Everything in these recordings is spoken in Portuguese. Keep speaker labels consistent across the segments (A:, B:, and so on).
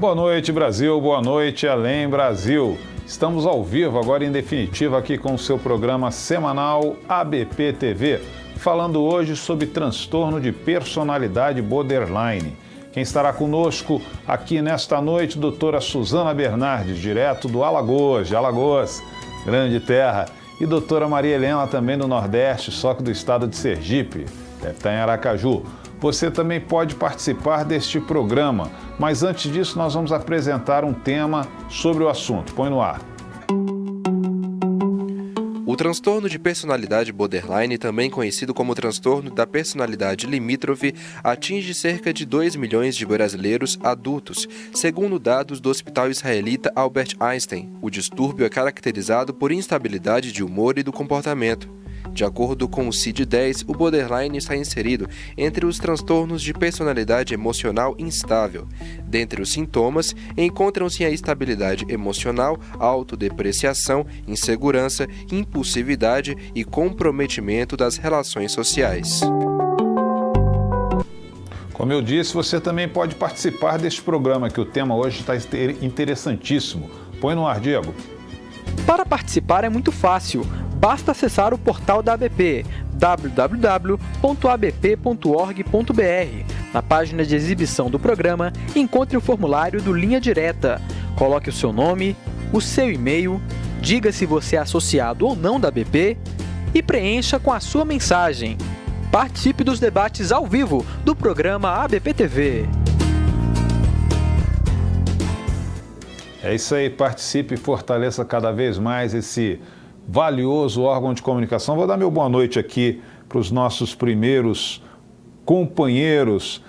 A: Boa noite, Brasil. Boa noite, Além Brasil. Estamos ao vivo, agora em definitivo, aqui com o seu programa semanal ABP TV, falando hoje sobre transtorno de personalidade borderline. Quem estará conosco aqui nesta noite, doutora Suzana Bernardes, direto do Alagoas, de Alagoas, grande terra, e doutora Maria Helena, também do Nordeste, só que do estado de Sergipe, deve estar em Aracaju. Você também pode participar deste programa, mas antes disso nós vamos apresentar um tema sobre o assunto. Põe no ar.
B: O transtorno de personalidade borderline, também conhecido como transtorno da personalidade limítrofe, atinge cerca de 2 milhões de brasileiros adultos, segundo dados do Hospital Israelita Albert Einstein. O distúrbio é caracterizado por instabilidade de humor e do comportamento. De acordo com o CID-10, o borderline está inserido entre os transtornos de personalidade emocional instável. Dentre os sintomas, encontram-se a instabilidade emocional, autodepreciação, insegurança, impulsividade e comprometimento das relações sociais.
A: Como eu disse, você também pode participar deste programa, que o tema hoje está interessantíssimo. Põe no ar, Diego.
C: Para participar é muito fácil. Basta acessar o portal da ABP, www.abp.org.br. Na página de exibição do programa, encontre o formulário do Linha Direta. Coloque o seu nome, o seu e-mail, diga se você é associado ou não da ABP e preencha com a sua mensagem. Participe dos debates ao vivo do programa ABP TV.
A: É isso aí, participe e fortaleça cada vez mais esse valioso órgão de comunicação. Vou dar meu boa noite aqui para os nossos primeiros companheiros.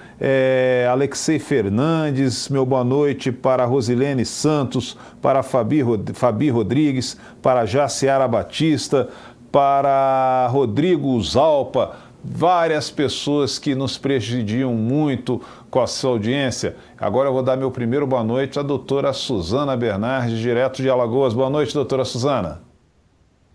A: Alexei Fernandes, meu boa noite para Rosilene Santos, para Fabi Rodrigues, para Jaciara Batista, para Rodrigo Zalpa, várias pessoas que nos prestigiam muito com a sua audiência. Agora eu vou dar meu primeiro boa noite à doutora Suzana Bernardes, direto de Alagoas. Boa noite, doutora Suzana.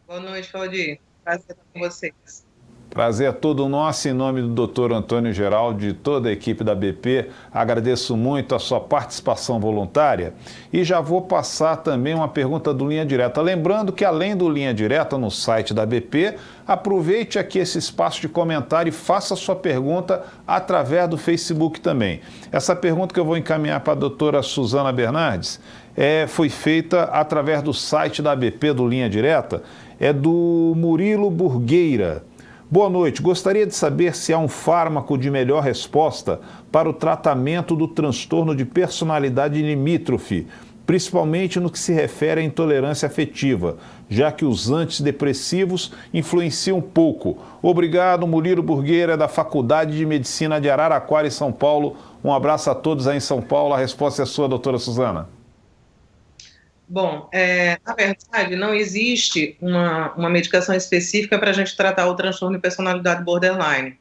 D: Boa noite, Claudir. Prazer estar com vocês.
A: Prazer é todo nosso, em nome do Dr. Antônio Geraldo, de toda a equipe da BP. Agradeço muito a sua participação voluntária e já vou passar também uma pergunta do Linha Direta. Lembrando que, além do Linha Direta no site da BP, aproveite aqui esse espaço de comentário e faça a sua pergunta através do Facebook também. Essa pergunta que eu vou encaminhar para a doutora Suzana Bernardes foi feita através do site da BP do Linha Direta, é do Murilo Burgueira. Boa noite, gostaria de saber se há um fármaco de melhor resposta para o tratamento do transtorno de personalidade limítrofe, principalmente no que se refere à intolerância afetiva, já que os antidepressivos influenciam pouco. Obrigado, Murilo Burgueira, da Faculdade de Medicina de Araraquara, em São Paulo. Um abraço a todos aí em São Paulo. A resposta é sua, doutora Suzana.
D: Bom, na verdade, não existe uma medicação específica para a gente tratar o transtorno de personalidade borderline.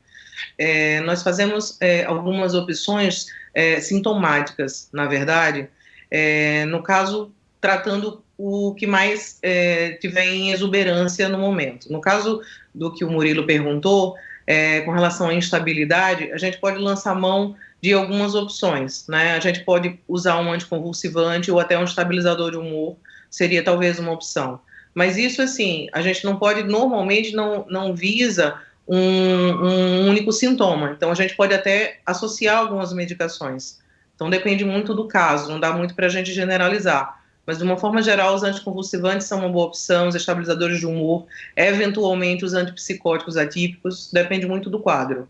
D: Nós fazemos algumas opções sintomáticas, na verdade, no caso, tratando o que mais tiver em exuberância no momento. No caso do que o Murilo perguntou, com relação à instabilidade, a gente pode lançar mão de algumas opções, né? A gente pode usar um anticonvulsivante ou até um estabilizador de humor, seria talvez uma opção. Mas isso, assim, a gente não pode, normalmente não visa um único sintoma. Então, a gente pode até associar algumas medicações. Então, depende muito do caso, não dá muito para a gente generalizar. Mas, de uma forma geral, os anticonvulsivantes são uma boa opção, os estabilizadores de humor, eventualmente os antipsicóticos atípicos, depende muito do quadro.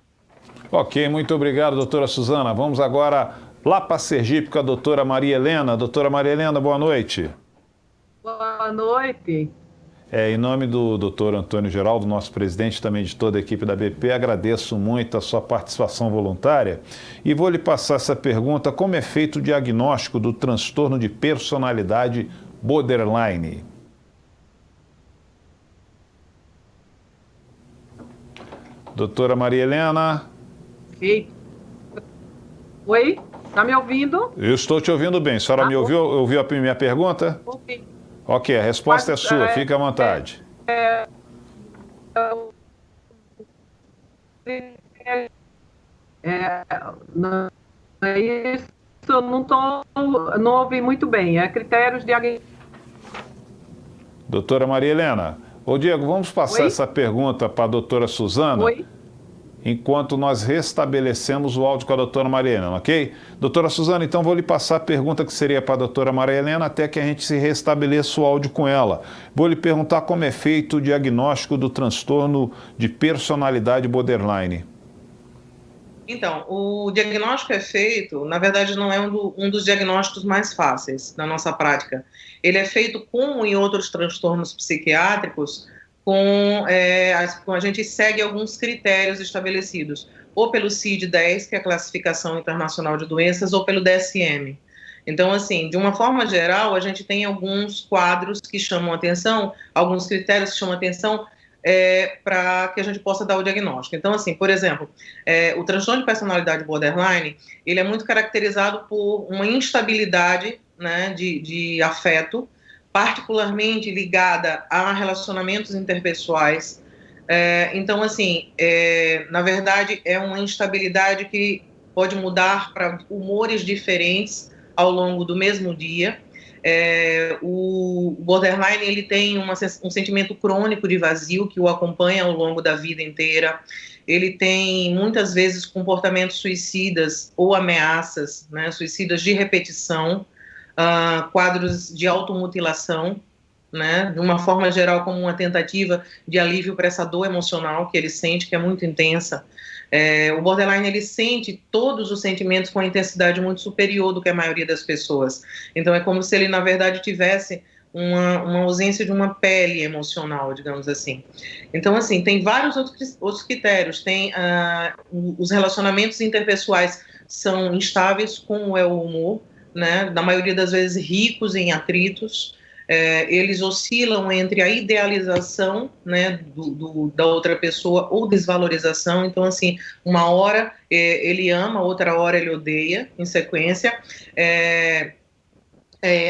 A: Ok, muito obrigado, doutora Suzana. Vamos agora lá para Sergipe com a doutora Maria Helena. Doutora Maria Helena, boa noite.
E: Boa noite.
A: Em nome do doutor Antônio Geraldo, nosso presidente, também de toda a equipe da BP, agradeço muito a sua participação voluntária e vou lhe passar essa pergunta: como é feito o diagnóstico do transtorno de personalidade borderline? Doutora Maria Helena.
E: Oi, está me ouvindo?
A: Eu estou te ouvindo bem. A senhora me ouviu? Ouviu a minha pergunta?
E: Ouvi.
A: Ok, a resposta é sua. Fique à vontade.
E: Não é isso. eu não ouvi muito bem. É critérios de...
A: Doutora Maria Helena. Ô, Diego, vamos passar
E: Oi?
A: essa pergunta para a doutora Suzana,
E: Oi?
A: enquanto nós restabelecemos o áudio com a doutora Maria Helena, ok? Doutora Suzana, então vou lhe passar a pergunta que seria para a doutora Maria Helena até que a gente se restabeleça o áudio com ela. Vou lhe perguntar como é feito o diagnóstico do transtorno de personalidade borderline.
D: Então, o diagnóstico é feito, na verdade, não é um dos diagnósticos mais fáceis na nossa prática. Ele é feito, como em outros transtornos psiquiátricos, a gente segue alguns critérios estabelecidos, ou pelo CID-10, que é a Classificação Internacional de Doenças, ou pelo DSM. Então, assim, de uma forma geral, a gente tem alguns quadros que chamam atenção, alguns critérios que chamam atenção, para que a gente possa dar o diagnóstico. Então, assim, por exemplo, o transtorno de personalidade borderline, ele é muito caracterizado por uma instabilidade, né, de afeto, particularmente ligada a relacionamentos interpessoais. Então, assim, na verdade, é uma instabilidade que pode mudar para humores diferentes ao longo do mesmo dia. O borderline, ele tem um sentimento crônico de vazio que o acompanha ao longo da vida inteira. Ele tem, muitas vezes, comportamentos suicidas ou ameaças, né, suicidas de repetição, quadros de automutilação, né, de uma forma geral, como uma tentativa de alívio para essa dor emocional que ele sente, que é muito intensa. O borderline, ele sente todos os sentimentos com uma intensidade muito superior do que a maioria das pessoas. Então, é como se ele, na verdade, tivesse uma ausência de uma pele emocional, digamos assim. Então, assim, tem vários outros critérios. Tem os relacionamentos interpessoais são instáveis, como é o humor, né, na maioria das vezes ricos em atritos. Eles oscilam entre a idealização, né, da outra pessoa ou desvalorização. Então, assim, uma hora ele ama, outra hora ele odeia, em sequência.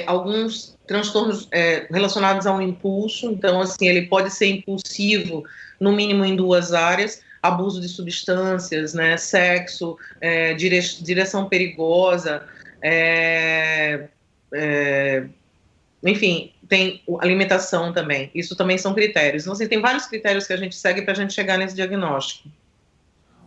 D: Alguns transtornos relacionados ao impulso. Então, assim, ele pode ser impulsivo, no mínimo em duas áreas: abuso de substâncias, né, sexo, direção perigosa, enfim, tem alimentação também. Isso também são critérios. Então, assim, tem vários critérios que a gente segue para a gente chegar nesse diagnóstico.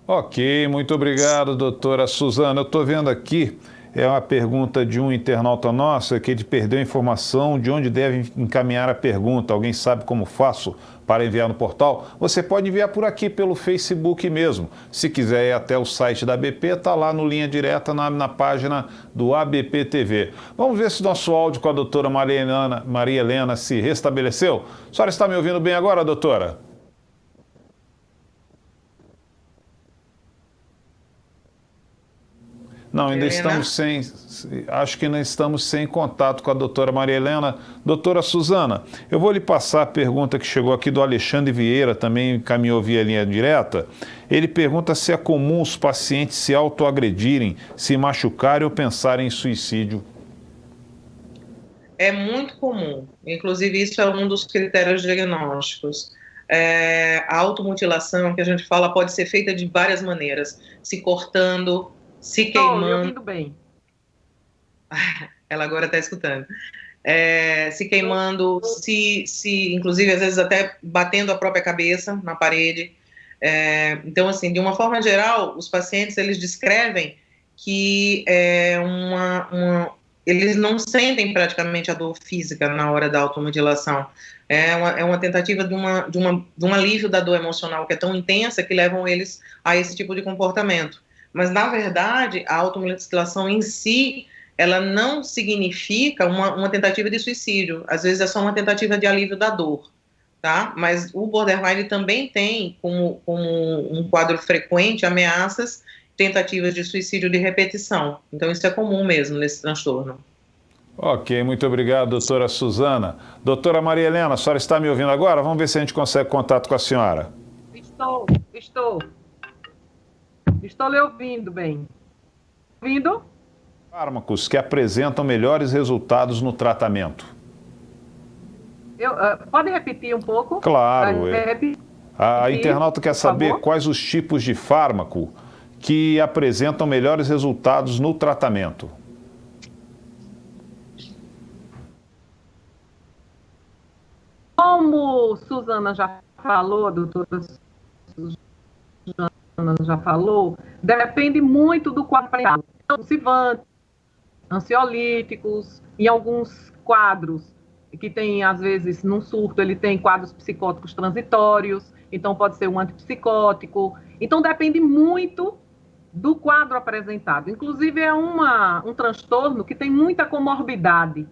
A: Ok, muito obrigado, doutora Suzana. Eu estou vendo aqui, é uma pergunta de um internauta nosso, que ele perdeu a informação de onde deve encaminhar a pergunta. Alguém sabe como faço para enviar no portal? Você pode enviar por aqui, pelo Facebook mesmo. Se quiser ir até o site da ABP, está lá no Linha Direta, na página do ABP TV. Vamos ver se nosso áudio com a doutora Maria Helena se restabeleceu. A senhora está me ouvindo bem agora, doutora? Não, ainda estamos sem, acho que ainda estamos sem contato com a doutora Maria Helena. Doutora Suzana, eu vou lhe passar a pergunta que chegou aqui do Alexandre Vieira, também encaminhou via Linha Direta. Ele pergunta se é comum os pacientes se autoagredirem, se machucarem ou pensarem em suicídio.
D: É muito comum, inclusive isso é um dos critérios diagnósticos. A automutilação, que a gente fala, pode ser feita de várias maneiras: se cortando, se queimando.
E: Estou ouvindo bem.
D: Ela agora está escutando. Se queimando, inclusive, às vezes até batendo a própria cabeça na parede. Então, assim, de uma forma geral, os pacientes, eles descrevem que eles não sentem praticamente a dor física na hora da automutilação. É uma tentativa de um alívio da dor emocional, que é tão intensa que levam eles a esse tipo de comportamento. Mas, na verdade, a automutilação em si, ela não significa uma tentativa de suicídio. Às vezes é só uma tentativa de alívio da dor, tá? Mas o borderline também tem como um quadro frequente ameaças, tentativas de suicídio de repetição. Então, isso é comum mesmo nesse transtorno.
A: Ok, muito obrigado, doutora Suzana. Doutora Maria Helena, a senhora está me ouvindo agora? Vamos ver se a gente consegue contato com a senhora.
E: Estou lhe ouvindo bem. Ouvindo?
A: Fármacos que apresentam melhores resultados no tratamento.
E: Pode repetir um pouco?
A: Claro. A internauta quer saber quais os tipos de fármaco que apresentam melhores resultados no tratamento.
E: Suzana já falou, a doutora Suzana já falou, depende muito do quadro apresentado. Convulsivantes, ansiolíticos, em alguns quadros que tem, às vezes, num surto, ele tem quadros psicóticos transitórios, então pode ser um antipsicótico. Então, depende muito do quadro apresentado. Inclusive, é um transtorno que tem muita comorbidade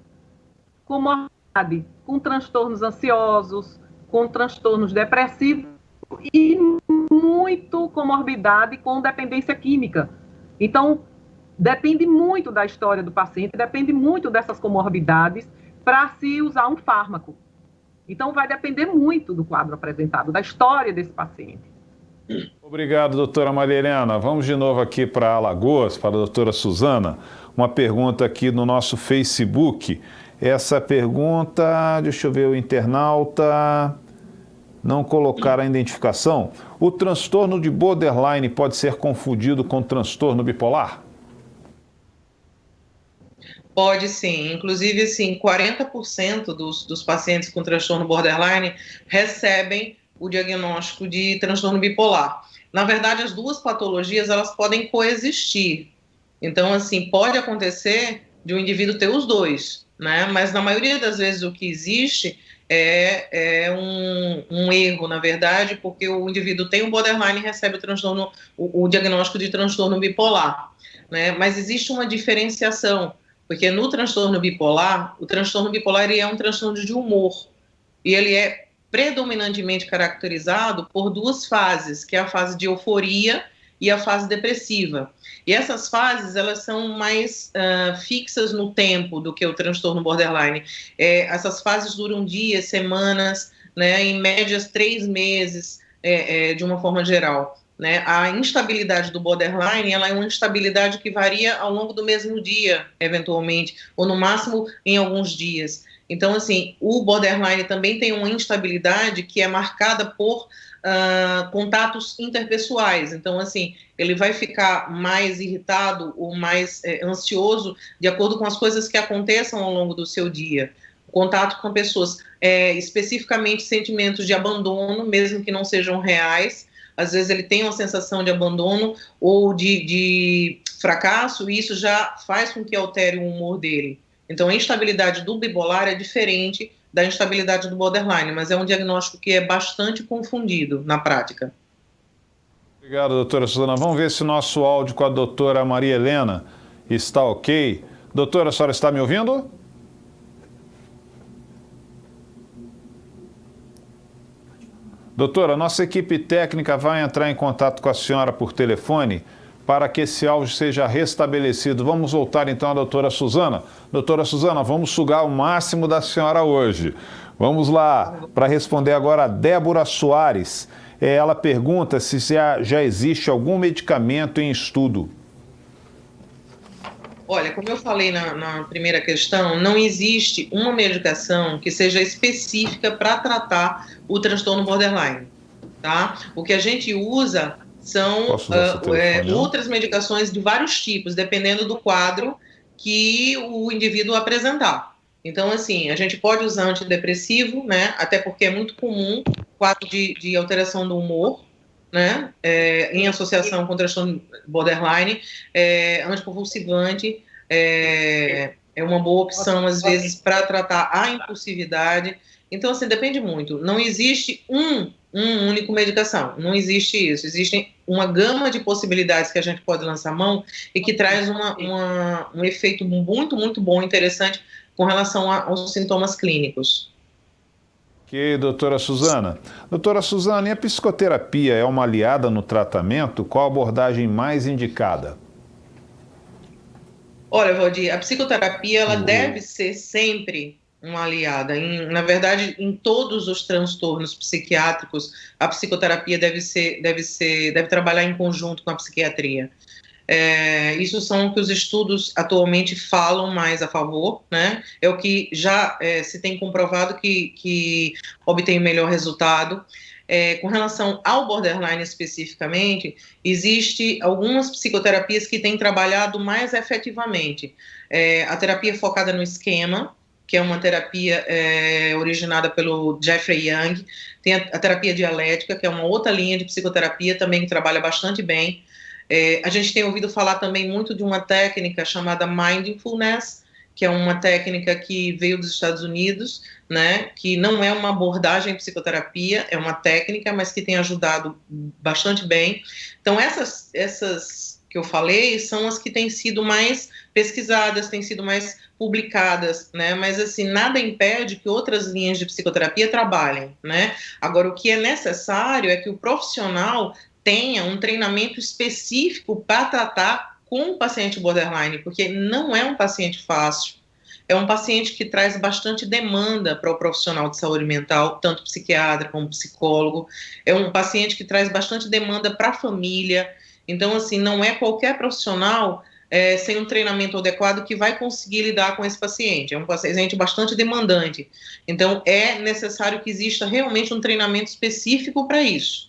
E: com transtornos ansiosos, com transtornos depressivos e muito comorbidade com dependência química. Então, depende muito da história do paciente, depende muito dessas comorbidades para se usar um fármaco. Então, vai depender muito do quadro apresentado, da história desse paciente.
A: Obrigado, doutora Maria Helena. Vamos de novo aqui para Alagoas, para a doutora Suzana. Uma pergunta aqui no nosso Facebook. Essa pergunta, deixa eu ver, o internauta não colocar a identificação. O transtorno de borderline pode ser confundido com transtorno bipolar?
D: Pode sim, inclusive assim, 40% dos pacientes com transtorno borderline recebem o diagnóstico de transtorno bipolar. Na verdade, as duas patologias, elas podem coexistir. Então, assim, pode acontecer de um indivíduo ter os dois, né? Mas na maioria das vezes o que existe é um erro, na verdade, porque o indivíduo tem o borderline e recebe o diagnóstico de transtorno bipolar, né? Mas existe uma diferenciação, porque no transtorno bipolar, o transtorno bipolar ele é um transtorno de humor, e ele é predominantemente caracterizado por duas fases, que é a fase de euforia e a fase depressiva. E essas fases, elas são mais fixas no tempo do que o transtorno borderline. Essas fases duram dias, semanas, né, em médias 3 meses, de uma forma geral. Né? A instabilidade do borderline, ela é uma instabilidade que varia ao longo do mesmo dia, eventualmente, ou no máximo em alguns dias. Então, assim, o borderline também tem uma instabilidade que é marcada por contatos interpessoais. Então, assim, ele vai ficar mais irritado ou mais ansioso de acordo com as coisas que aconteçam ao longo do seu dia. Contato com pessoas, especificamente sentimentos de abandono, mesmo que não sejam reais. Às vezes ele tem uma sensação de abandono ou de fracasso, e isso já faz com que altere o humor dele. Então, a instabilidade do bipolar é diferente da instabilidade do borderline, mas é um diagnóstico que é bastante confundido na prática.
A: Obrigado, doutora Suzana. Vamos ver se o nosso áudio com a doutora Maria Helena está ok. Doutora, a senhora está me ouvindo? Doutora, nossa equipe técnica vai entrar em contato com a senhora por telefone para que esse áudio seja restabelecido. Vamos voltar então à doutora Suzana. Doutora Suzana, vamos sugar o máximo da senhora hoje. Vamos lá, para responder agora a Débora Soares. Ela pergunta se já existe algum medicamento em estudo.
D: Olha, como eu falei na primeira questão, não existe uma medicação que seja específica para tratar o transtorno borderline, tá? O que a gente usa são outras medicações de vários tipos, dependendo do quadro que o indivíduo apresentar. Então, assim, a gente pode usar antidepressivo, né? Até porque é muito comum quadro de alteração do humor, né? Em associação com transtorno borderline. Anticonvulsivante é uma boa opção, às vezes, para tratar a impulsividade. Então, assim, depende muito. Não existe um único medicação, não existe isso. Existem uma gama de possibilidades que a gente pode lançar mão e que traz um efeito muito, muito bom, interessante com relação aos sintomas clínicos.
A: Ok, doutora Suzana. Doutora Suzana, e a psicoterapia é uma aliada no tratamento? Qual a abordagem mais indicada?
D: Olha, Valdir, a psicoterapia ela deve ser sempre uma aliada. Na verdade, em todos os transtornos psiquiátricos, a psicoterapia deve trabalhar em conjunto com a psiquiatria. Isso são o que os estudos atualmente falam mais a favor, né? É o que já se tem comprovado que obtém melhor resultado. Com relação ao borderline especificamente, existe algumas psicoterapias que têm trabalhado mais efetivamente. A terapia focada no esquema, que é uma terapia originada pelo Jeffrey Young. Tem a terapia dialética, que é uma outra linha de psicoterapia também que trabalha bastante bem. A gente tem ouvido falar também muito de uma técnica chamada Mindfulness, que é uma técnica que veio dos Estados Unidos, né, que não é uma abordagem em psicoterapia, é uma técnica, mas que tem ajudado bastante bem. Então, essas que eu falei são as que têm sido mais pesquisadas, têm sido mais publicadas, né, mas assim, nada impede que outras linhas de psicoterapia trabalhem, né. Agora, o que é necessário é que o profissional tenha um treinamento específico para tratar com o paciente borderline, porque não é um paciente fácil, é um paciente que traz bastante demanda para o profissional de saúde mental, tanto psiquiatra como psicólogo, é um paciente que traz bastante demanda para a família, então, assim, não é qualquer profissional sem um treinamento adequado que vai conseguir lidar com esse paciente, é um paciente bastante demandante, então é necessário que exista realmente um treinamento específico para isso.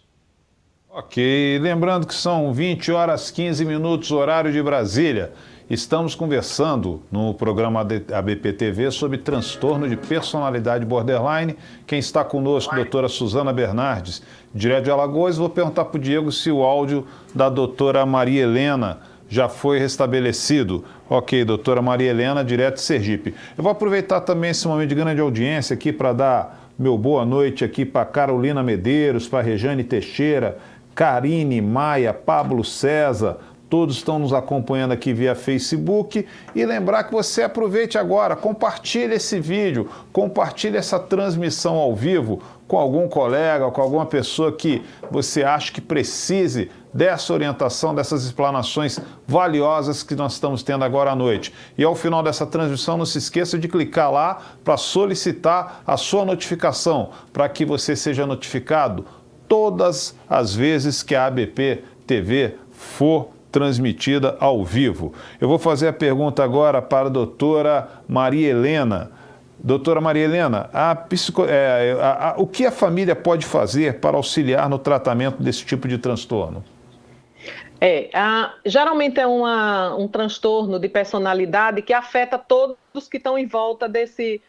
A: Ok, lembrando que são 20 horas 15 minutos, horário de Brasília. Estamos conversando no programa ABP TV sobre transtorno de personalidade borderline. Quem está conosco, doutora Suzana Bernardes, direto de Alagoas. Vou perguntar para o Diego se o áudio da doutora Maria Helena já foi restabelecido. Ok, doutora Maria Helena, direto de Sergipe. Eu vou aproveitar também esse momento de grande audiência aqui para dar meu boa noite aqui para Carolina Medeiros, para Rejane Teixeira, Karine Maia, Pablo César, todos estão nos acompanhando aqui via Facebook. E lembrar que você aproveite agora, compartilhe esse vídeo, compartilhe essa transmissão ao vivo com algum colega, com alguma pessoa que você acha que precise dessa orientação, dessas explanações valiosas que nós estamos tendo agora à noite. E ao final dessa transmissão, não se esqueça de clicar lá para solicitar a sua notificação, para que você seja notificado todas as vezes que a ABP TV for transmitida ao vivo. Eu vou fazer a pergunta agora para a doutora Maria Helena. Doutora Maria Helena, o que a família pode fazer para auxiliar no tratamento desse tipo de transtorno?
E: Geralmente é um transtorno de personalidade que afeta todos que estão em volta desse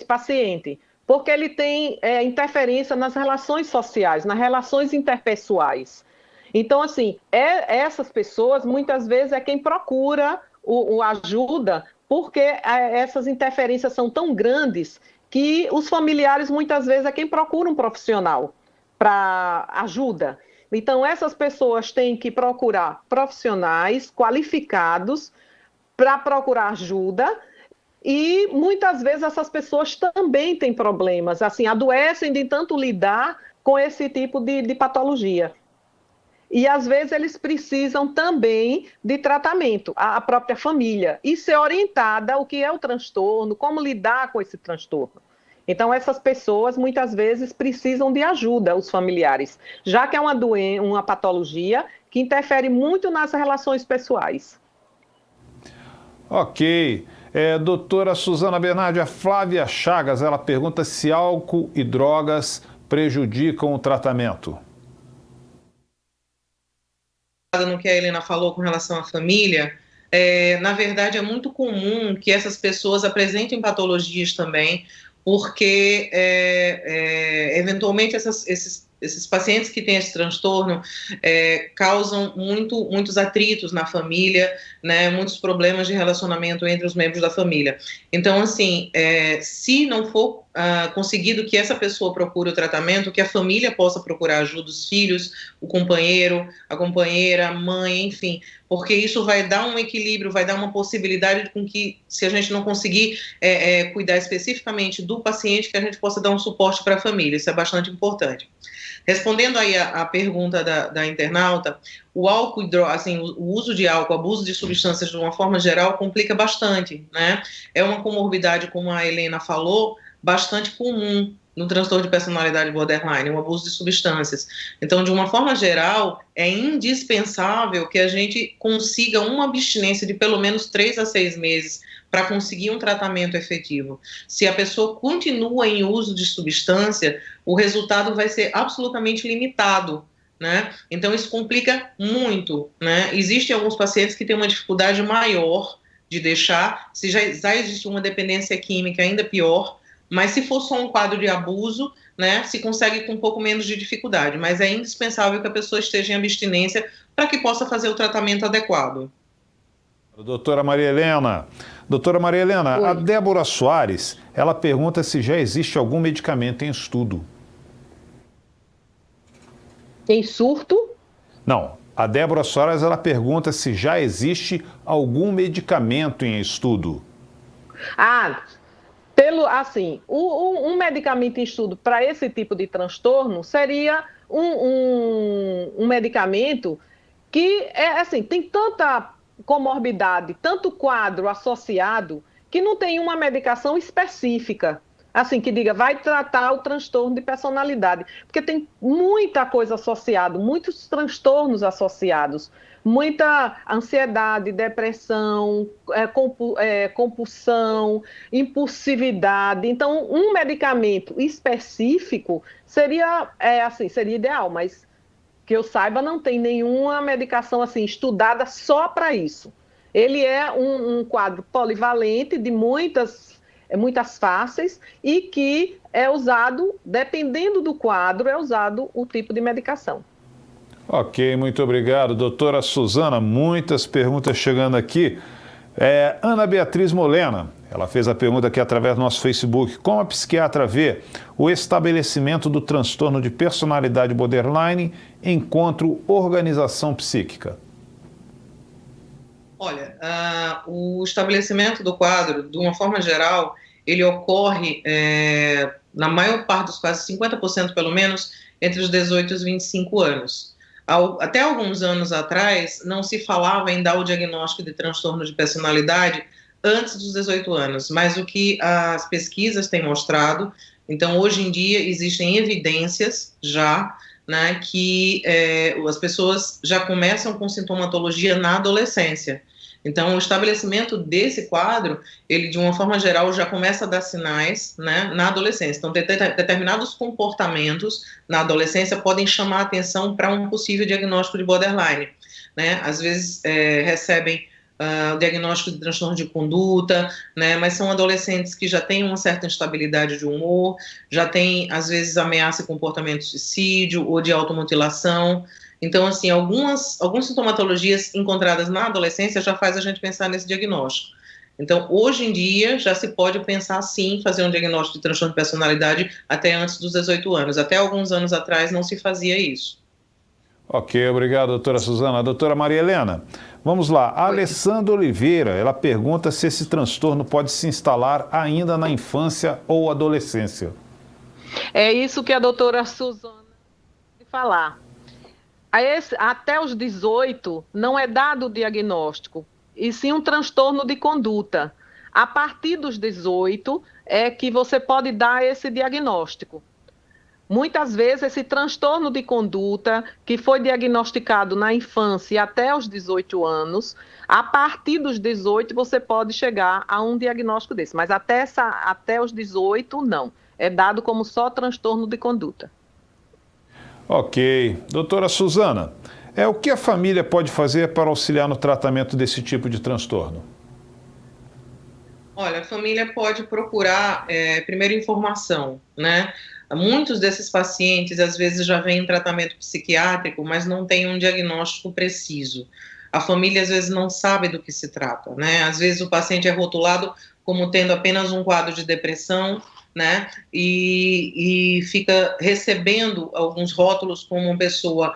E: paciente, porque ele tem interferência nas relações sociais, nas relações interpessoais. Então, assim, essas pessoas, muitas vezes, é quem procura o ajuda, porque essas interferências são tão grandes que os familiares, muitas vezes, é quem procura um profissional para ajuda. Então, essas pessoas têm que procurar profissionais qualificados para procurar ajuda. E muitas vezes essas pessoas também têm problemas, assim, adoecem de tanto lidar com esse tipo de patologia. E às vezes eles precisam também de tratamento, a própria família, e ser orientada o que é o transtorno, como lidar com esse transtorno. Então essas pessoas muitas vezes precisam de ajuda, os familiares, já que é uma patologia que interfere muito nas relações pessoais.
A: Ok. Doutora Suzana Bernardes, a Flávia Chagas, ela pergunta se álcool e drogas prejudicam o tratamento.
D: No que a Helena falou com relação à família, na verdade é muito comum que essas pessoas apresentem patologias também, porque eventualmente esses pacientes que têm esse transtorno causam muitos atritos na família, né, muitos problemas de relacionamento entre os membros da família. Então, assim, se não for conseguido que essa pessoa procure o tratamento, que a família possa procurar ajuda, os filhos, o companheiro, a companheira, a mãe, enfim, porque isso vai dar um equilíbrio, vai dar uma possibilidade com que, se a gente não conseguir cuidar especificamente do paciente, que a gente possa dar um suporte para a família, isso é bastante importante. Respondendo aí a pergunta da internauta, o álcool, assim, o uso de álcool, o abuso de substâncias de uma forma geral complica bastante, né? É uma comorbidade, como a Helena falou, bastante comum no transtorno de personalidade borderline, o abuso de substâncias. Então, de uma forma geral, é indispensável que a gente consiga uma abstinência de pelo menos 3 a 6 meses para conseguir um tratamento efetivo. Se a pessoa continua em uso de substância, o resultado vai ser absolutamente limitado, né? Então, isso complica muito, né? Existem alguns pacientes que têm uma dificuldade maior de deixar. Se já existe uma dependência química, ainda pior, mas se for só um quadro de abuso, né, se consegue com um pouco menos de dificuldade, mas é indispensável que a pessoa esteja em abstinência para que possa fazer o tratamento adequado.
A: Doutora Maria Helena. Doutora Maria Helena,
E: Oi.
A: a Débora Soares, ela pergunta se já existe algum medicamento em estudo.
E: Em surto?
A: Não, a Débora Soares, ela pergunta se já existe algum medicamento em estudo.
E: Um medicamento em estudo para esse tipo de transtorno seria um medicamento que tem tanta comorbidade, tanto quadro associado, que não tem uma medicação específica, assim, que diga, vai tratar o transtorno de personalidade, porque tem muita coisa associada, muitos transtornos associados, muita ansiedade, depressão, compulsão, impulsividade. Então, um medicamento específico seria ideal, mas que eu saiba, não tem nenhuma medicação assim estudada só para isso. Ele é um quadro polivalente de muitas faces e que é usado, dependendo do quadro, é usado o tipo de medicação.
A: Ok, muito obrigado. Doutora Suzana, muitas perguntas chegando aqui. Ana Beatriz Molena, ela fez a pergunta aqui através do nosso Facebook. Como a psiquiatra vê o estabelecimento do transtorno de personalidade borderline enquanto organização psíquica?
D: Olha, o estabelecimento do quadro, de uma forma geral, ele ocorre, na maior parte dos casos, 50% pelo menos, entre os 18 e os 25 anos. Até alguns anos atrás, não se falava em dar o diagnóstico de transtorno de personalidade antes dos 18 anos, mas o que as pesquisas têm mostrado, então hoje em dia existem evidências já, né, que as pessoas já começam com sintomatologia na adolescência. Então, o estabelecimento desse quadro, ele, de uma forma geral, já começa a dar sinais, né, na adolescência. Então, determinados comportamentos na adolescência podem chamar a atenção para um possível diagnóstico de borderline, né? Às vezes, recebem o diagnóstico de transtorno de conduta, né, mas são adolescentes que já têm uma certa instabilidade de humor, já têm, às vezes, ameaça e comportamento de suicídio ou de automutilação. Então, assim, algumas sintomatologias encontradas na adolescência já faz a gente pensar nesse diagnóstico. Então, hoje em dia, já se pode pensar, sim, fazer um diagnóstico de transtorno de personalidade até antes dos 18 anos. Até alguns anos atrás não se fazia isso.
A: Ok, obrigado, doutora Suzana. Doutora Maria Helena, vamos lá. A Alessandra Oliveira, ela pergunta se esse transtorno pode se instalar ainda na infância ou adolescência.
E: É isso que a doutora Suzana vai falar. Até os 18 não é dado o diagnóstico, e sim um transtorno de conduta. A partir dos 18 é que você pode dar esse diagnóstico. Muitas vezes esse transtorno de conduta, que foi diagnosticado na infância e até os 18 anos, a partir dos 18 você pode chegar a um diagnóstico desse, mas até os 18 não. É dado como só transtorno de conduta.
A: Ok. Doutora Suzana, o que a família pode fazer para auxiliar no tratamento desse tipo de transtorno?
D: Olha, a família pode procurar, primeiro, informação, né? Muitos desses pacientes, às vezes, já vêm em tratamento psiquiátrico, mas não tem um diagnóstico preciso. A família, às vezes, não sabe do que se trata, né? Às vezes, o paciente é rotulado como tendo apenas um quadro de depressão, né? E fica recebendo alguns rótulos como uma pessoa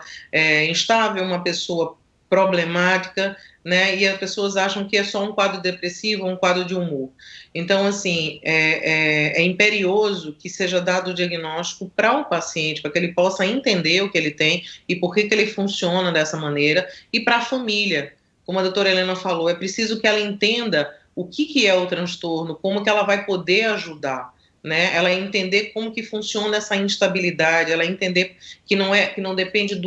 D: instável, uma pessoa problemática, né? E as pessoas acham que é só um quadro depressivo, um quadro de humor. Então, assim, é imperioso que seja dado o diagnóstico para o paciente, para que ele possa entender o que ele tem e por que ele funciona dessa maneira, e para a família. Como a doutora Helena falou, é preciso que ela entenda o que é o transtorno, como que ela vai poder ajudar, né? Ela entender como que funciona essa instabilidade, ela entender que não depende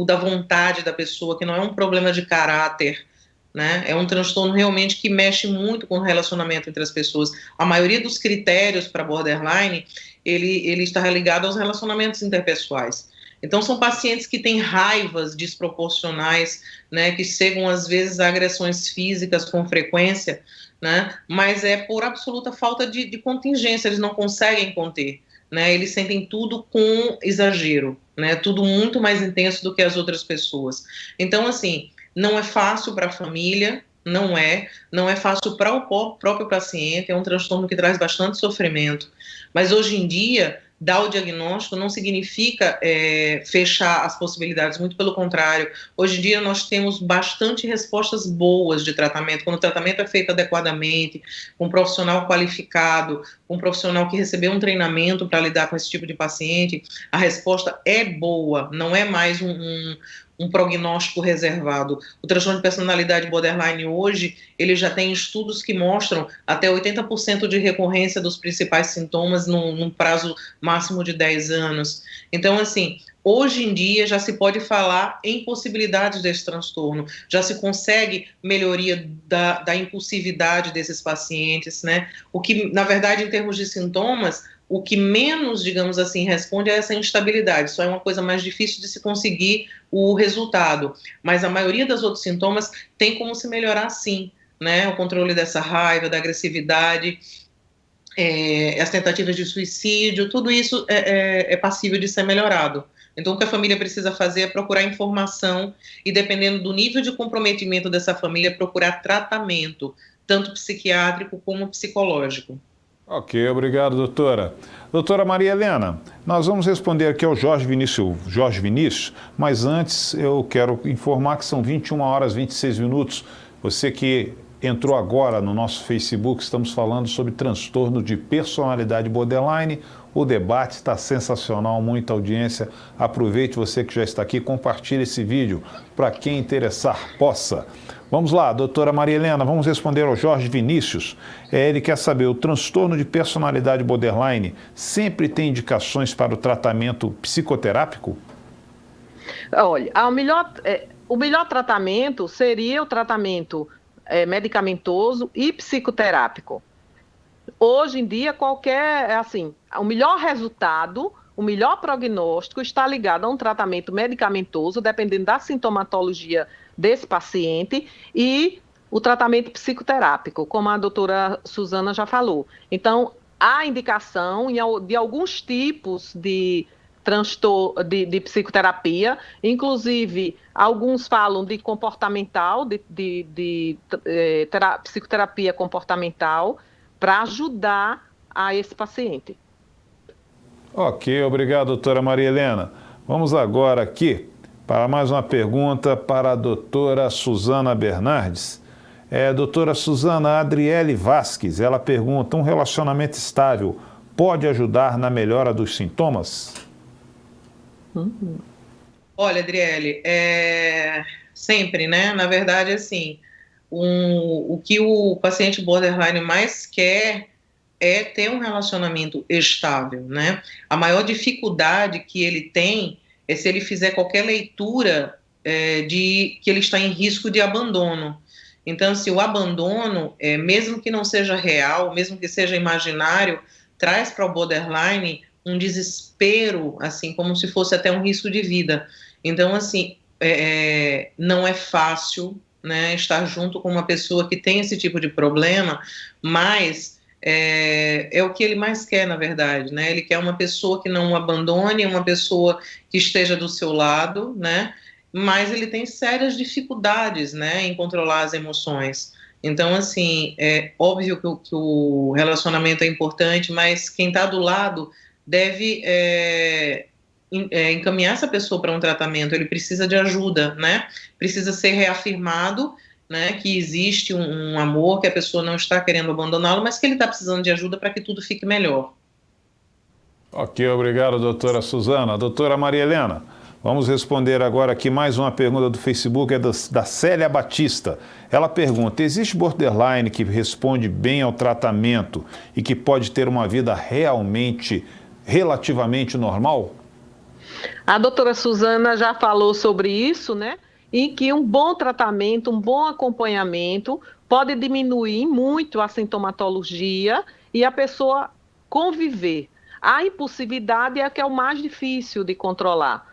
D: da vontade da pessoa, que não é um problema de caráter, né? É um transtorno realmente que mexe muito com o relacionamento entre as pessoas. A maioria dos critérios para borderline, ele está ligado aos relacionamentos interpessoais. Então, são pacientes que têm raivas desproporcionais, né, que chegam, às vezes, a agressões físicas com frequência, né, mas é por absoluta falta de contingência, eles não conseguem conter, né, eles sentem tudo com exagero, né, tudo muito mais intenso do que as outras pessoas. Então, assim, não é fácil para a família, não é fácil para o próprio paciente, é um transtorno que traz bastante sofrimento, mas hoje em dia, dar o diagnóstico não significa fechar as possibilidades, muito pelo contrário. Hoje em dia nós temos bastante respostas boas de tratamento, quando o tratamento é feito adequadamente, com um profissional qualificado, com um profissional que recebeu um treinamento para lidar com esse tipo de paciente, a resposta é boa, não é mais um prognóstico reservado. O transtorno de personalidade borderline hoje, ele já tem estudos que mostram até 80% de recorrência dos principais sintomas num prazo máximo de 10 anos. Então, assim, hoje em dia já se pode falar em possibilidades desse transtorno, já se consegue melhoria da impulsividade desses pacientes, né? O que, na verdade, em termos de sintomas, o que menos, digamos assim, responde é essa instabilidade, só é uma coisa mais difícil de se conseguir o resultado, mas a maioria dos outros sintomas tem como se melhorar sim, né, o controle dessa raiva, da agressividade, as tentativas de suicídio, tudo isso é passível de ser melhorado. Então, o que a família precisa fazer é procurar informação e, dependendo do nível de comprometimento dessa família, procurar tratamento, tanto psiquiátrico como psicológico.
A: Ok, obrigado, doutora. Doutora Maria Helena, nós vamos responder aqui ao Jorge Vinícius, mas antes eu quero informar que são 21 horas e 26 minutos. Você que entrou agora no nosso Facebook, estamos falando sobre transtorno de personalidade borderline. O debate está sensacional, muita audiência. Aproveite, você que já está aqui, compartilhe esse vídeo para quem interessar possa. Vamos lá, doutora Maria Helena, vamos responder ao Jorge Vinícius. Ele quer saber, o transtorno de personalidade borderline sempre tem indicações para o tratamento psicoterápico?
E: Olha, o melhor tratamento seria o tratamento medicamentoso e psicoterápico. Hoje em dia, o melhor resultado, o melhor prognóstico está ligado a um tratamento medicamentoso, dependendo da sintomatologia desse paciente, e o tratamento psicoterápico, como a doutora Suzana já falou. Então, há indicação de alguns tipos de transtorno de psicoterapia, inclusive alguns falam de comportamental, psicoterapia comportamental, para ajudar a esse paciente.
A: Ok, obrigado, doutora Maria Helena. Vamos agora aqui para mais uma pergunta para a doutora Suzana Bernardes. Doutora Suzana, Adriele Vasques, ela pergunta, um relacionamento estável pode ajudar na melhora dos sintomas?
D: Olha, Adriele, sempre, né? Na verdade, assim, o que o paciente borderline mais quer é ter um relacionamento estável, né? A maior dificuldade que ele tem é se ele fizer qualquer leitura de que ele está em risco de abandono. Então, se o abandono, mesmo que não seja real, mesmo que seja imaginário, traz para o borderline um desespero, assim, como se fosse até um risco de vida. Então, assim, não é fácil, né, estar junto com uma pessoa que tem esse tipo de problema, mas é o que ele mais quer, na verdade, né? Ele quer uma pessoa que não o abandone, uma pessoa que esteja do seu lado, né? Mas ele tem sérias dificuldades, né, em controlar as emoções. Então, assim, é óbvio que o relacionamento é importante, mas quem está do lado deve encaminhar essa pessoa para um tratamento. Ele precisa de ajuda, né? Precisa ser reafirmado, né, que existe um amor, que a pessoa não está querendo abandoná-lo, mas que ele está precisando de ajuda para que tudo fique melhor.
A: Ok, obrigado, doutora Suzana. Doutora Maria Helena, vamos responder agora aqui mais uma pergunta do Facebook, da Célia Batista. Ela pergunta, existe borderline que responde bem ao tratamento e que pode ter uma vida relativamente normal?
E: A doutora Suzana já falou sobre isso, né? Em que um bom tratamento, um bom acompanhamento pode diminuir muito a sintomatologia e a pessoa conviver. A impulsividade é o que é o mais difícil de controlar.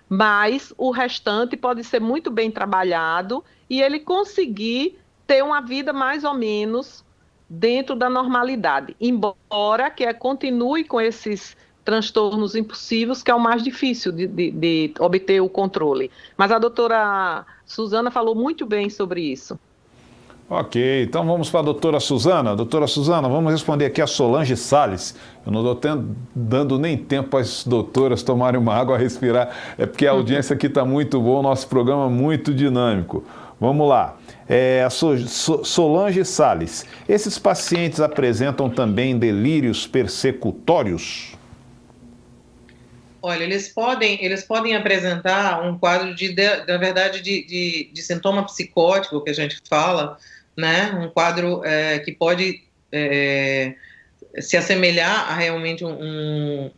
E: mas o restante pode ser muito bem trabalhado e ele conseguir ter uma vida mais ou menos dentro da normalidade, embora que continue com esses transtornos impulsivos, que é o mais difícil de obter o controle. Mas a doutora Suzana falou muito bem sobre isso.
A: Ok, então vamos para a doutora Suzana. Doutora Suzana, vamos responder aqui a Solange Salles. Eu não estou dando nem tempo para as doutoras tomarem uma água, respirar. É porque a audiência aqui está muito boa, o nosso programa é muito dinâmico. Vamos lá. Solange Salles, esses pacientes apresentam também delírios persecutórios?
D: Olha, eles podem apresentar um quadro na verdade, de sintoma psicótico, que a gente fala, né? Um quadro que pode se assemelhar a realmente um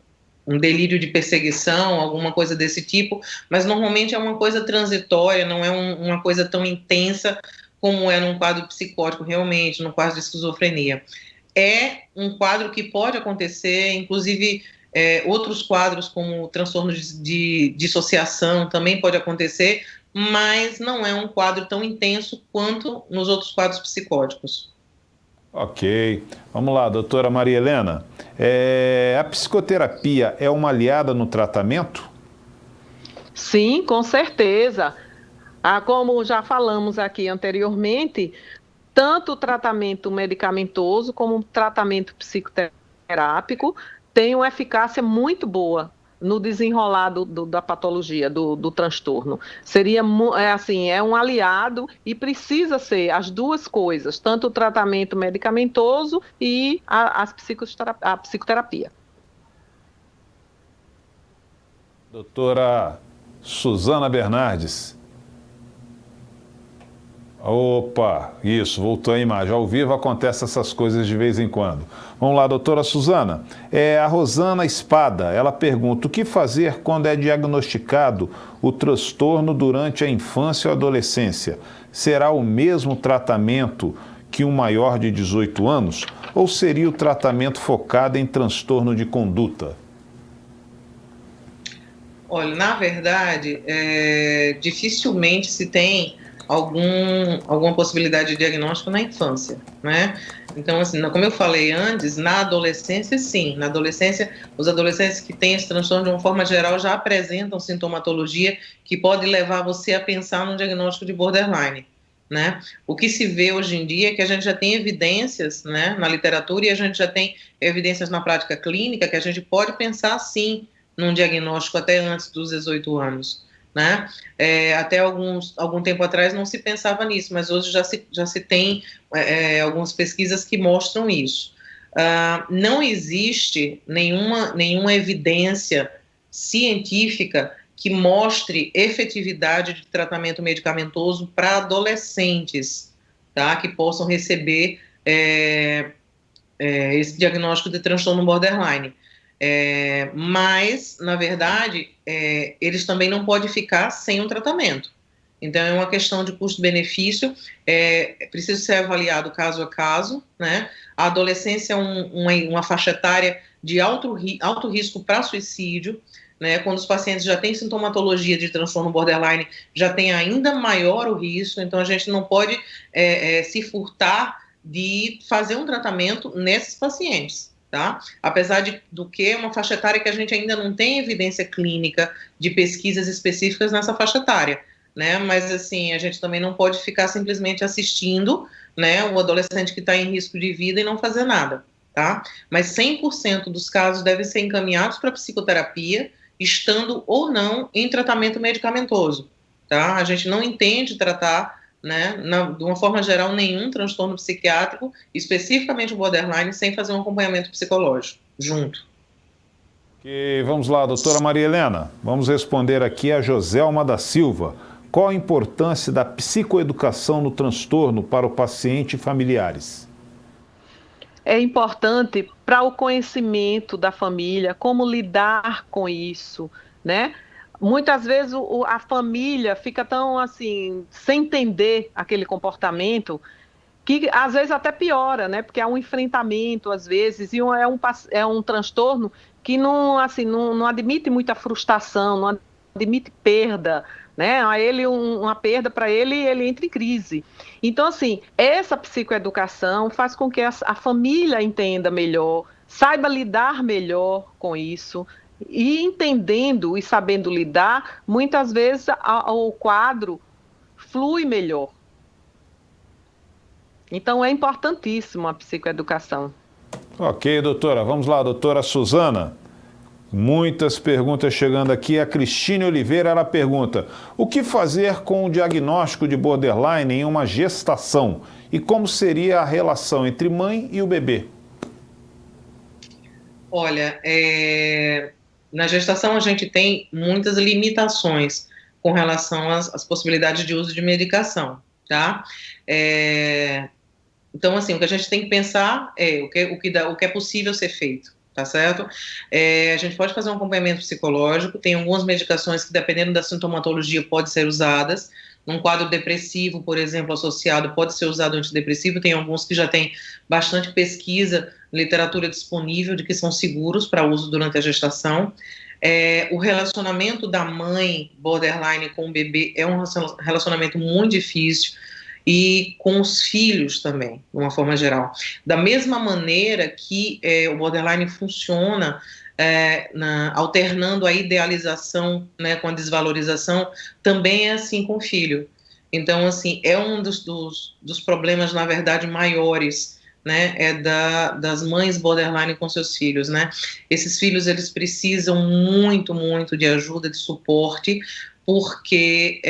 D: delírio de perseguição, alguma coisa desse tipo, mas normalmente é uma coisa transitória, não é uma coisa tão intensa como é num quadro psicótico realmente, no quadro de esquizofrenia. É um quadro que pode acontecer, inclusive outros quadros como transtorno de dissociação também pode acontecer, mas não é um quadro tão intenso quanto nos outros quadros psicóticos.
A: Ok. Vamos lá, doutora Maria Helena. A psicoterapia é uma aliada no tratamento?
E: Sim, com certeza. Como já falamos aqui anteriormente, tanto o tratamento medicamentoso como o tratamento psicoterápico tem uma eficácia muito boa no desenrolar da patologia, do transtorno. Seria um aliado e precisa ser as duas coisas, tanto o tratamento medicamentoso e a psicoterapia.
A: Doutora Suzana Bernardes. Opa, isso, voltou a imagem. Ao vivo acontecem essas coisas de vez em quando. Vamos lá, doutora Suzana. A Rosana Espada, ela pergunta: o que fazer quando é diagnosticado o transtorno durante a infância ou adolescência? Será o mesmo tratamento que um maior de 18 anos? Ou seria o tratamento focado em transtorno de conduta?
D: Olha, na verdade, dificilmente se tem alguma possibilidade de diagnóstico na infância, né? Então, assim, como eu falei antes, na adolescência, sim. Na adolescência, os adolescentes que têm esse transtorno, de uma forma geral, já apresentam sintomatologia que pode levar você a pensar no diagnóstico de borderline, né? O que se vê hoje em dia é que a gente já tem evidências, né, na literatura, e a gente já tem evidências na prática clínica que a gente pode pensar, sim, num diagnóstico até antes dos 18 anos. Né? Até algum tempo atrás não se pensava nisso, mas hoje já se tem algumas pesquisas que mostram isso. Não existe nenhuma evidência científica que mostre efetividade de tratamento medicamentoso para adolescentes, tá? Que possam receber esse diagnóstico de transtorno borderline. Mas, na verdade, eles também não podem ficar sem um tratamento. Então, é uma questão de custo-benefício, precisa ser avaliado caso a caso, né? A adolescência é uma faixa etária de alto risco para suicídio, né? Quando os pacientes já têm sintomatologia de transtorno borderline, já tem ainda maior o risco, então a gente não pode se furtar de fazer um tratamento nesses pacientes. Tá? Apesar do que é uma faixa etária que a gente ainda não tem evidência clínica de pesquisas específicas nessa faixa etária, né? Mas assim, a gente também não pode ficar simplesmente assistindo, né, o adolescente que está em risco de vida e não fazer nada, tá? Mas 100% dos casos devem ser encaminhados para psicoterapia, estando ou não em tratamento medicamentoso, tá? A gente não entende tratar, né, de uma forma geral, nenhum transtorno psiquiátrico, especificamente o borderline, sem fazer um acompanhamento psicológico junto.
A: Ok, vamos lá, doutora Maria Helena. Vamos responder aqui a Joselma da Silva. Qual a importância da psicoeducação no transtorno para o paciente e familiares?
E: É importante para o conhecimento da família, como lidar com isso, né? Muitas vezes a família fica tão assim, sem entender aquele comportamento, que às vezes até piora, né? Porque é um enfrentamento, às vezes, e é um transtorno que não admite muita frustração, não admite perda, né? A ele uma perda para ele entra em crise. Então, assim, essa psicoeducação faz com que a família entenda melhor, saiba lidar melhor com isso, e entendendo e sabendo lidar, muitas vezes o quadro flui melhor. Então, é importantíssimo a psicoeducação.
A: Ok, doutora. Vamos lá, doutora Suzana. Muitas perguntas chegando aqui. A Cristine Oliveira, ela pergunta: o que fazer com o diagnóstico de borderline em uma gestação? E como seria a relação entre mãe e o bebê?
D: Olha, na gestação a gente tem muitas limitações com relação às possibilidades de uso de medicação, tá? Então, assim, o que a gente tem que pensar é o que é possível ser feito, tá certo? A gente pode fazer um acompanhamento psicológico, tem algumas medicações que, dependendo da sintomatologia, podem ser usadas. Num quadro depressivo, por exemplo, associado, pode ser usado antidepressivo. Tem alguns que já têm bastante pesquisa, literatura disponível de que são seguros para uso durante a gestação. O relacionamento da mãe borderline com o bebê é um relacionamento muito difícil, e com os filhos também, de uma forma geral. Da mesma maneira que o borderline funciona alternando a idealização, né, com a desvalorização, também é assim com o filho. Então, assim, é um dos problemas, na verdade, maiores, né, das mães borderline com seus filhos, né? Esses filhos, eles precisam muito, muito de ajuda, de suporte, porque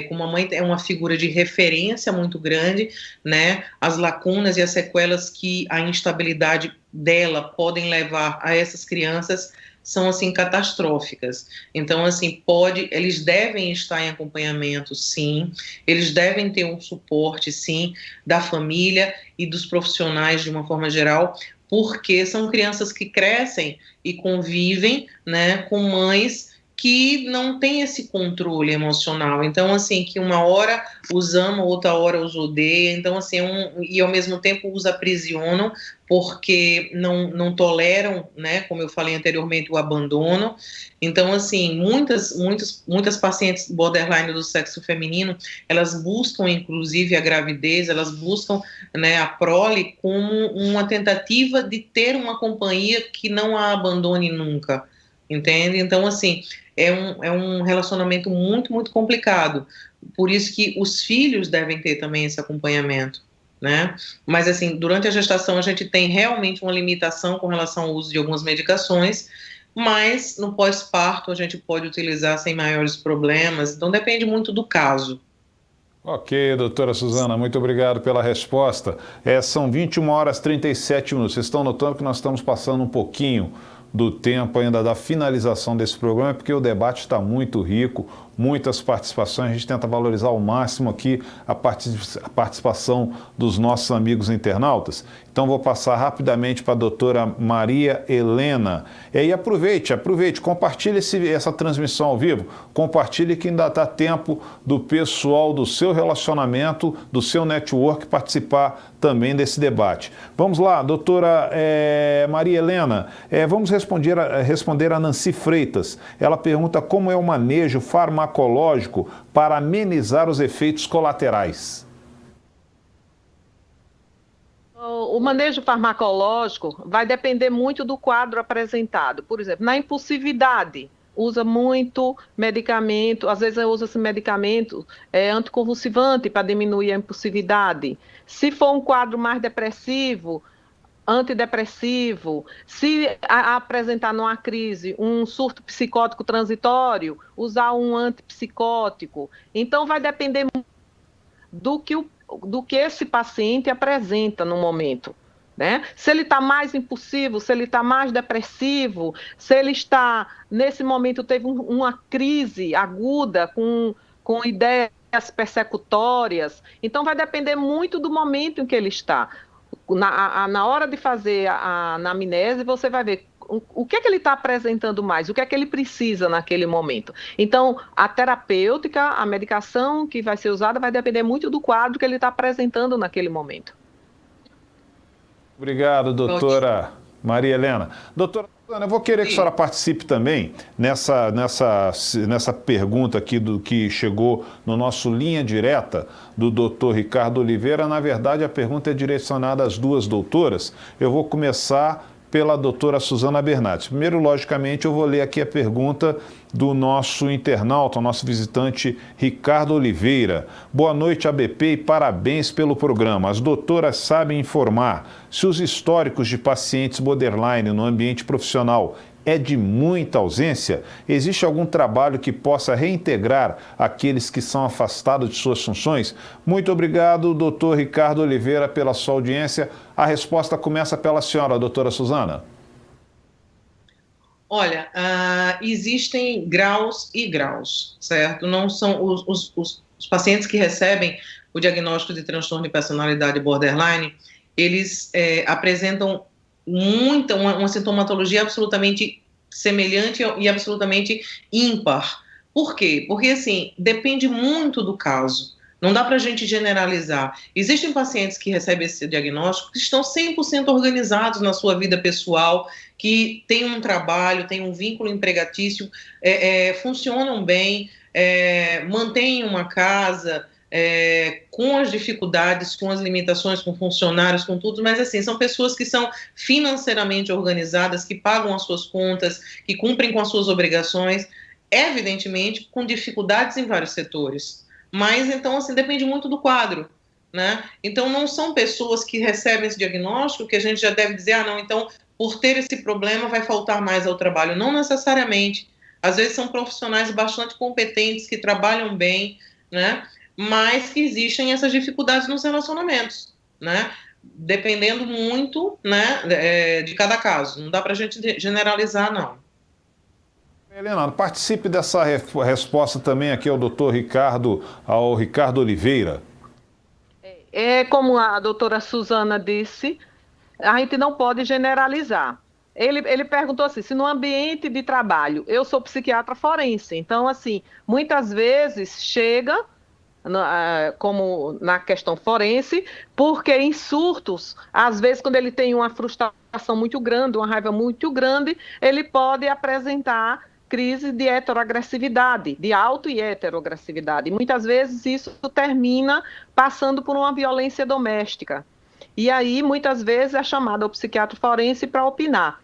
D: como a mãe é uma figura de referência muito grande, né, as lacunas e as sequelas que a instabilidade dela podem levar a essas crianças são, assim, catastróficas. Então, assim, eles devem estar em acompanhamento, sim, eles devem ter um suporte, sim, da família e dos profissionais de uma forma geral, porque são crianças que crescem e convivem, né, com mães que não tem esse controle emocional. Então, assim, que uma hora os ama, outra hora os odeia. Então, assim, e ao mesmo tempo os aprisionam porque não toleram, né, como eu falei anteriormente, o abandono. Então, assim, muitas pacientes borderline do sexo feminino, elas buscam, inclusive, a gravidez, elas buscam, né, a prole como uma tentativa de ter uma companhia que não a abandone nunca, entende? Então, assim, é um relacionamento muito, muito complicado. Por isso que os filhos devem ter também esse acompanhamento, né? Mas, assim, durante a gestação a gente tem realmente uma limitação com relação ao uso de algumas medicações, mas no pós-parto a gente pode utilizar sem maiores problemas. Então, depende muito do caso.
A: Ok, doutora Suzana, muito obrigado pela resposta. São 21 horas e 37 minutos. Vocês estão notando que nós estamos passando um pouquinho do tempo ainda da finalização desse programa, porque o debate está muito rico, muitas participações, a gente tenta valorizar ao máximo aqui a participação dos nossos amigos internautas. Então vou passar rapidamente para a doutora Maria Helena. E aproveite, compartilhe essa transmissão ao vivo, compartilhe que ainda dá tempo do pessoal do seu relacionamento, do seu network participar também desse debate. Vamos lá, doutora Maria Helena, vamos responder a Nancy Freitas. Ela pergunta como é o manejo farmacológico para amenizar os efeitos colaterais.
E: O manejo farmacológico vai depender muito do quadro apresentado. Por exemplo, na impulsividade, usa muito medicamento, às vezes usa-se medicamento anticonvulsivante para diminuir a impulsividade. Se for um quadro mais depressivo, antidepressivo. Se apresentar numa crise um surto psicótico transitório, usar um antipsicótico. Então, vai depender do que esse paciente apresenta no momento, né? Se ele está mais impulsivo, se ele está mais depressivo, se ele está, nesse momento, teve uma crise aguda com ideias persecutórias. Então, vai depender muito do momento em que ele está. Na hora de fazer a anamnese, você vai ver o que é que ele está apresentando mais, o que é que ele precisa naquele momento. Então, a terapêutica, a medicação que vai ser usada vai depender muito do quadro que ele está apresentando naquele momento.
A: Obrigado, doutora Maria Helena. Doutora... Ana, eu vou querer que a senhora participe também nessa pergunta aqui do que chegou no nosso linha direta do doutor Ricardo Oliveira. Na verdade, a pergunta é direcionada às duas doutoras. Eu vou começar pela doutora Suzana Bernardes. Primeiro, logicamente, eu vou ler aqui a pergunta do nosso internauta, nosso visitante Ricardo Oliveira. Boa noite, ABP, e parabéns pelo programa. As doutoras sabem informar se os históricos de pacientes borderline no ambiente profissional é de muita ausência? Existe algum trabalho que possa reintegrar aqueles que são afastados de suas funções? Muito obrigado, doutor Ricardo Oliveira, pela sua audiência. A resposta começa pela senhora, doutora Suzana.
D: Olha, existem graus e graus, certo? Não são os pacientes que recebem o diagnóstico de transtorno de personalidade borderline, eles apresentam uma sintomatologia absolutamente semelhante e absolutamente ímpar. Por quê? Porque, assim, depende muito do caso. Não dá para a gente generalizar. Existem pacientes que recebem esse diagnóstico que estão 100% organizados na sua vida pessoal, que têm um trabalho, têm um vínculo empregatício, funcionam bem, mantêm uma casa, com as dificuldades, com as limitações, com funcionários, com tudo, mas assim, são pessoas que são financeiramente organizadas, que pagam as suas contas, que cumprem com as suas obrigações, evidentemente com dificuldades em vários setores. Mas então, assim, depende muito do quadro, né? Então, não são pessoas que recebem esse diagnóstico que a gente já deve dizer, não, então, por ter esse problema vai faltar mais ao trabalho. Não necessariamente. Às vezes são profissionais bastante competentes, que trabalham bem, né? Mas que existem essas dificuldades nos relacionamentos, né? Dependendo muito, né, de cada caso. Não dá para a gente generalizar, não.
A: Helena, participe dessa resposta também aqui ao ao Ricardo Oliveira.
E: Como a doutora Suzana disse, a gente não pode generalizar. Ele perguntou assim, se no ambiente de trabalho, eu sou psiquiatra forense, então, assim, muitas vezes chega, como na questão forense, porque em surtos, às vezes quando ele tem uma frustração muito grande, uma raiva muito grande, ele pode apresentar crise de heteroagressividade, de auto e heteroagressividade. E muitas vezes isso termina passando por uma violência doméstica. E aí, muitas vezes, é chamado ao psiquiatra forense para opinar.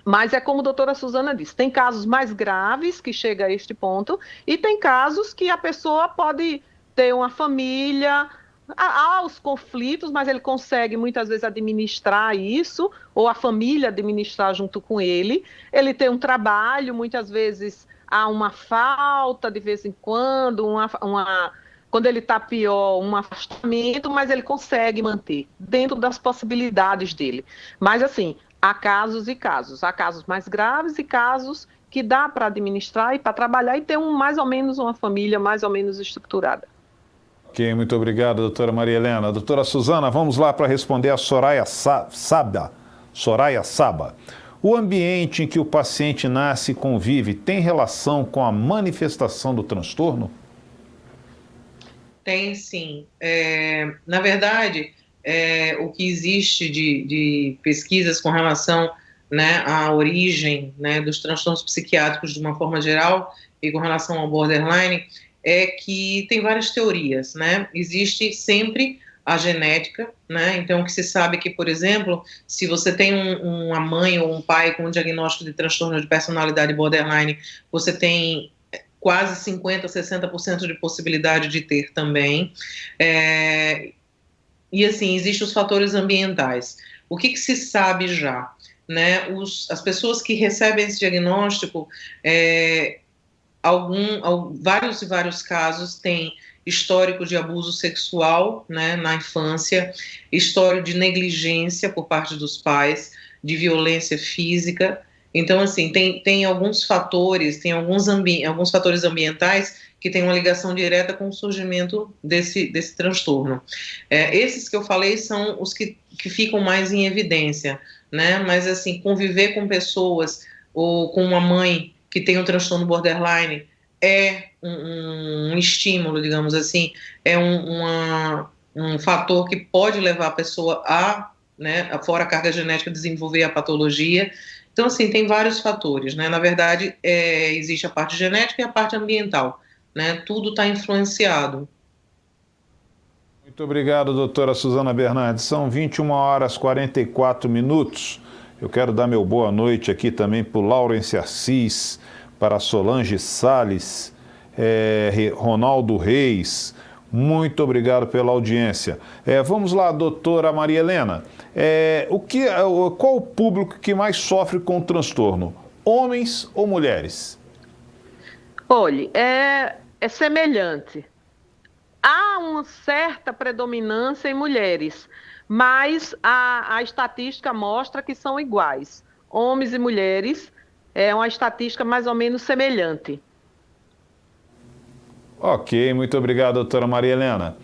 E: Mas é como a doutora Suzana disse, tem casos mais graves que chega a este ponto, e tem casos que a pessoa pode ter uma família, há os conflitos, mas ele consegue muitas vezes administrar isso, ou a família administrar junto com ele. Ele tem um trabalho, muitas vezes há uma falta de vez em quando, quando ele está pior, um afastamento, mas ele consegue manter dentro das possibilidades dele. Mas assim, há casos e casos. Há casos mais graves e casos que dá para administrar e para trabalhar e ter mais ou menos uma família mais ou menos estruturada.
A: Ok, muito obrigado, doutora Maria Helena. Doutora Suzana, vamos lá para responder a Soraya Saba. O ambiente em que o paciente nasce e convive tem relação com a manifestação do transtorno?
D: Tem sim. Na verdade, o que existe de pesquisas com relação, né, à origem, né, dos transtornos psiquiátricos de uma forma geral e com relação ao borderline é que tem várias teorias, né? Existe sempre a genética, né? Então, o que se sabe é que, por exemplo, se você tem uma mãe ou um pai com um diagnóstico de transtorno de personalidade borderline, você tem quase 50%, 60% de possibilidade de ter também. E, assim, existem os fatores ambientais. O que se sabe já? Né? As pessoas que recebem esse diagnóstico, vários casos têm histórico de abuso sexual, né, na infância, histórico de negligência por parte dos pais, de violência física. Então, assim, tem alguns fatores, alguns fatores ambientais que têm uma ligação direta com o surgimento desse transtorno. Esses que eu falei são os que ficam mais em evidência, né? Mas, assim, conviver com pessoas ou com uma mãe que tem um transtorno borderline é um estímulo, digamos assim, é um fator que pode levar a pessoa a, né, fora a carga genética, desenvolver a patologia. Então, assim, tem vários fatores, né? Na verdade, existe a parte genética e a parte ambiental, né? Tudo está influenciado.
A: Muito obrigado, doutora Suzana Bernardes. São 21h44. Eu quero dar meu boa noite aqui também para o Laurence Assis, para a Solange Salles, Ronaldo Reis. Muito obrigado pela audiência. Vamos lá, doutora Maria Helena. Qual o público que mais sofre com o transtorno? Homens ou mulheres?
E: Olhe, é semelhante. Há uma certa predominância em mulheres, mas a estatística mostra que são iguais. Homens e mulheres é uma estatística mais ou menos semelhante.
A: Ok, muito obrigado, doutora Maria Helena.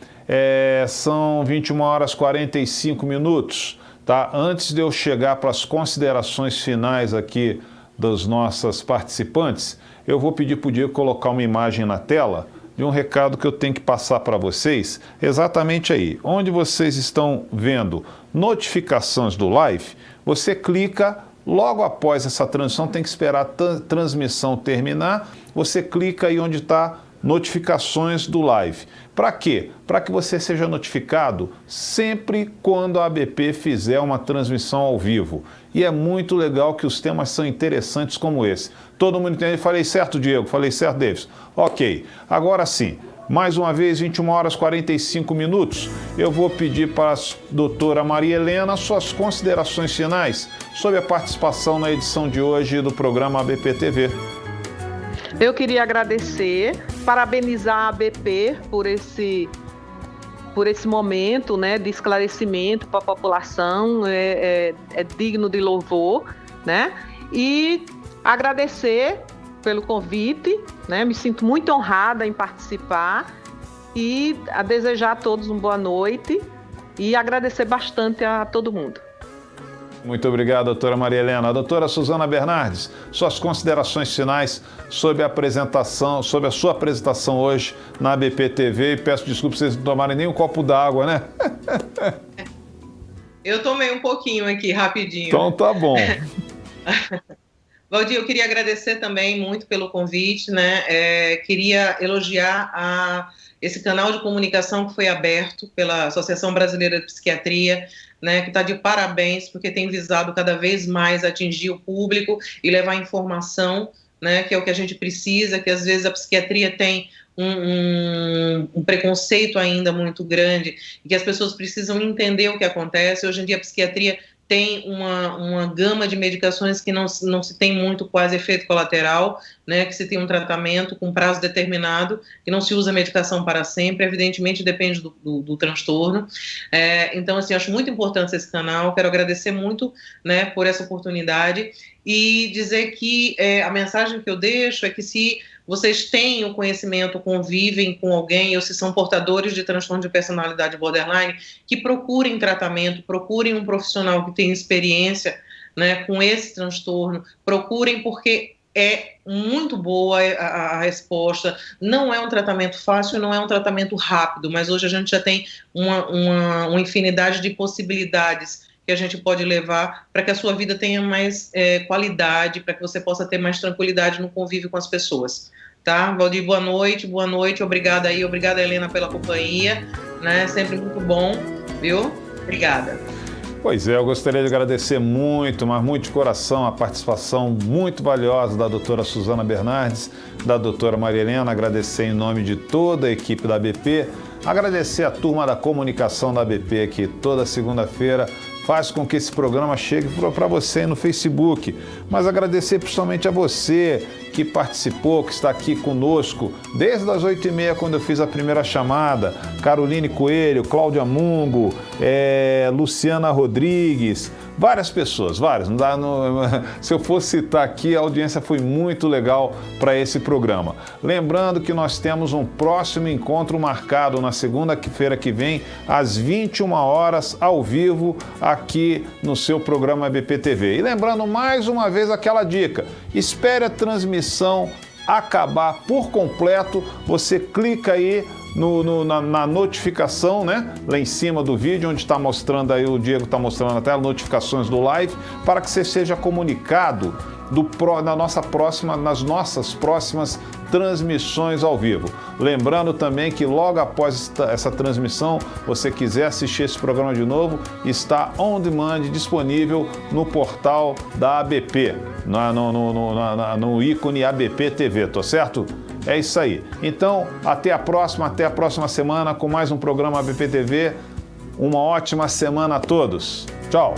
A: São 21h45, tá? Antes de eu chegar para as considerações finais aqui das nossas participantes, eu vou pedir para o Diego colocar uma imagem na tela de um recado que eu tenho que passar para vocês, exatamente aí. Onde vocês estão vendo notificações do live, você clica logo após essa transmissão, tem que esperar a transmissão terminar, você clica aí onde está notificações do live. Para quê? Para que você seja notificado sempre quando a ABP fizer uma transmissão ao vivo. E é muito legal que os temas são interessantes como esse. Todo mundo entende? Falei certo, Diego? Falei certo, Davis? Ok. Agora sim, mais uma vez, 21h45. Eu vou pedir para a doutora Maria Helena suas considerações finais sobre a participação na edição de hoje do programa ABP TV.
E: Eu queria agradecer, parabenizar a ABP por esse momento, né, de esclarecimento para a população, é digno de louvor, né? E agradecer pelo convite, né? Me sinto muito honrada em participar e a desejar a todos uma boa noite e agradecer bastante a todo mundo.
A: Muito obrigado, doutora Maria Helena. Doutora Suzana Bernardes, suas considerações finais sobre a sua apresentação hoje na ABP TV. E peço desculpas se vocês não tomarem nem um copo d'água, né?
D: Eu tomei um pouquinho aqui, rapidinho.
A: Então tá bom.
D: Valdir, eu queria agradecer também muito pelo convite, né? Queria elogiar esse canal de comunicação que foi aberto pela Associação Brasileira de Psiquiatria, né, que está de parabéns, porque tem visado cada vez mais atingir o público e levar informação, né, que é o que a gente precisa, que às vezes a psiquiatria tem um preconceito ainda muito grande, e que as pessoas precisam entender o que acontece. Hoje em dia a psiquiatria tem uma gama de medicações que não se tem muito quase efeito colateral, né, que se tem um tratamento com prazo determinado, que não se usa medicação para sempre, evidentemente depende do transtorno. Então, assim, acho muito importante esse canal, quero agradecer muito, né, por essa oportunidade e dizer que a mensagem que eu deixo é que se vocês têm o conhecimento, convivem com alguém, ou se são portadores de transtorno de personalidade borderline, que procurem tratamento, procurem um profissional que tenha experiência, né, com esse transtorno, procurem, porque é muito boa a resposta. Não é um tratamento fácil, não é um tratamento rápido, mas hoje a gente já tem uma infinidade de possibilidades que a gente pode levar para que a sua vida tenha mais qualidade, para que você possa ter mais tranquilidade no convívio com as pessoas. Tá, Valdir, boa noite, obrigada aí, obrigada, Helena, pela companhia, né, sempre muito bom, viu? Obrigada.
A: Pois é, eu gostaria de agradecer muito, mas muito de coração, a participação muito valiosa da doutora Suzana Bernardes, da doutora Maria Helena, agradecer em nome de toda a equipe da ABP, agradecer a turma da comunicação da ABP que toda segunda-feira faz com que esse programa chegue para você no Facebook, mas agradecer principalmente a você que participou, que está aqui conosco desde as 8h30, quando eu fiz a primeira chamada, Caroline Coelho, Cláudia Mungo, Luciana Rodrigues, várias pessoas, várias. Se eu fosse citar aqui, a audiência foi muito legal para esse programa. Lembrando que nós temos um próximo encontro marcado na segunda-feira que vem, às 21 horas, ao vivo, aqui no seu programa ABP TV. E lembrando mais uma vez aquela dica, espere a transmissão acabar por completo, você clica aí na notificação, né? Lá em cima do vídeo, onde está mostrando aí, o Diego está mostrando na tela, notificações do live, para que você seja comunicado nas nossas próximas transmissões ao vivo. Lembrando também que logo após essa transmissão, você quiser assistir esse programa de novo, está on demand, disponível no portal da ABP, no ícone ABP TV, tá certo? É isso aí. Então, até a próxima semana com mais um programa ABP TV. Uma ótima semana a todos. Tchau!